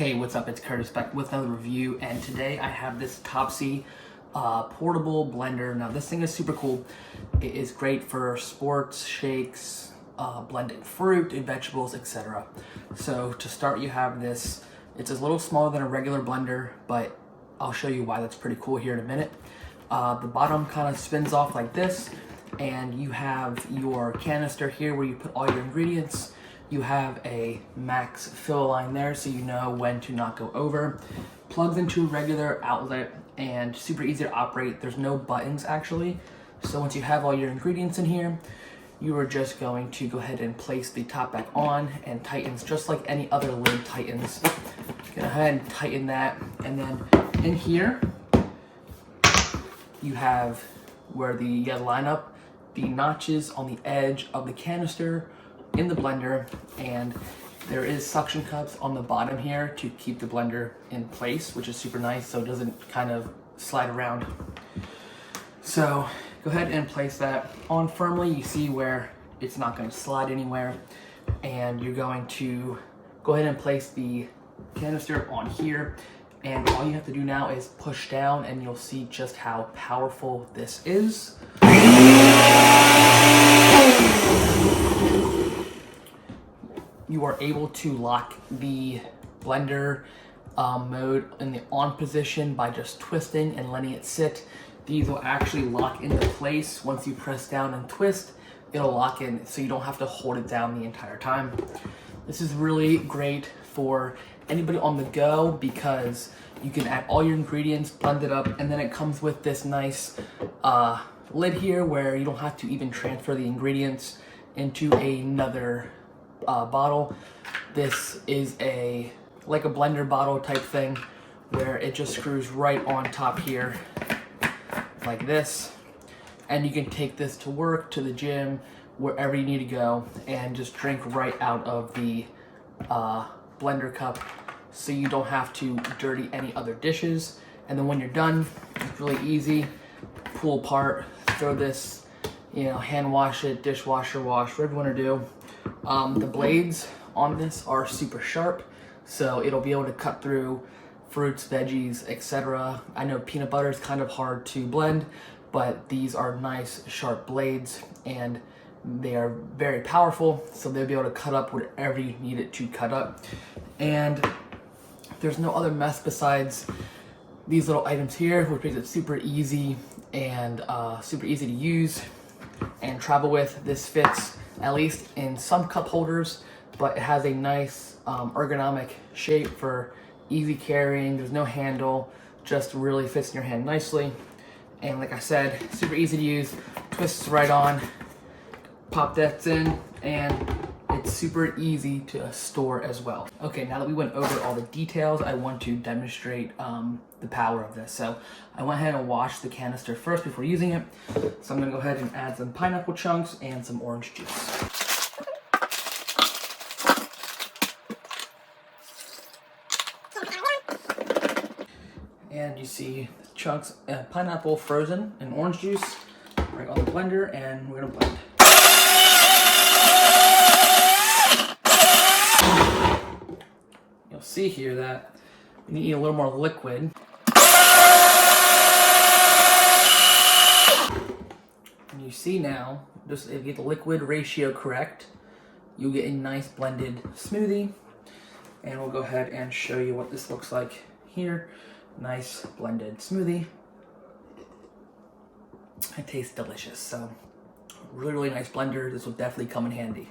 Hey, what's up? It's Curtis back with another review, and today I have this TOPZEE portable blender. Now this thing is super cool. It is great for sports, shakes, blending fruit and vegetables, etc. So to start, you have this. It's a little smaller than a regular blender, but I'll show you why that's pretty cool here in a minute. The bottom kind of spins off like this, and you have your canister here where you put all your ingredients. You have a max fill line there so you know when to not go over. Plugs into a regular outlet and super easy to operate. There's no buttons actually. So once you have all your ingredients in here, you are just going to go ahead and place the top back on, and tightens just like any other lid tightens. Go ahead and tighten that, and then in here you have where you line up the notches on the edge of the canister in the blender, and there is suction cups on the bottom here to keep the blender in place, which is super nice so it doesn't kind of slide around. So go ahead and place that on firmly. You see where it's not going to slide anywhere, and you're going to go ahead and place the canister on here, and all you have to do now is push down and you'll see just how powerful this is. You are able to lock the blender mode in the on position by just twisting and letting it sit. These will actually lock into place. Once you press down and twist, it'll lock in so you don't have to hold it down the entire time. This is really great for anybody on the go because you can add all your ingredients, blend it up, and then it comes with this nice lid here where you don't have to even transfer the ingredients into another bottle. This is like a blender bottle type thing where it just screws right on top here like this, and you can take this to work, to the gym, wherever you need to go, and just drink right out of the blender cup so you don't have to dirty any other dishes. And then when you're done, it's really easy. Pull apart, throw this, hand wash it, dishwasher wash, whatever you want to do. The blades on this are super sharp, so it'll be able to cut through fruits, veggies, etc. I know peanut butter is kind of hard to blend, but these are nice sharp blades and they are very powerful, so they'll be able to cut up whatever you need it to cut up. And there's no other mess besides these little items here, which makes it super easy and super easy to use and travel with. This fits at least in some cup holders, but it has a nice ergonomic shape for easy carrying. There's no handle, just really fits in your hand nicely. And like I said, super easy to use, twists right on, pop that in, and it's super easy to store as well. Okay, now that we went over all the details, I want to demonstrate the power of this. So I went ahead and washed the canister first before using it. So I'm gonna go ahead and add some pineapple chunks and some orange juice. And you see chunks of pineapple frozen and orange juice right on the blender, and we're gonna blend. You'll see here that we need a little more liquid. And you see now, just if you get the liquid ratio correct, you'll get a nice blended smoothie. And we'll go ahead and show you what this looks like here. Nice blended smoothie. It tastes delicious. So really, really nice blender. This will definitely come in handy.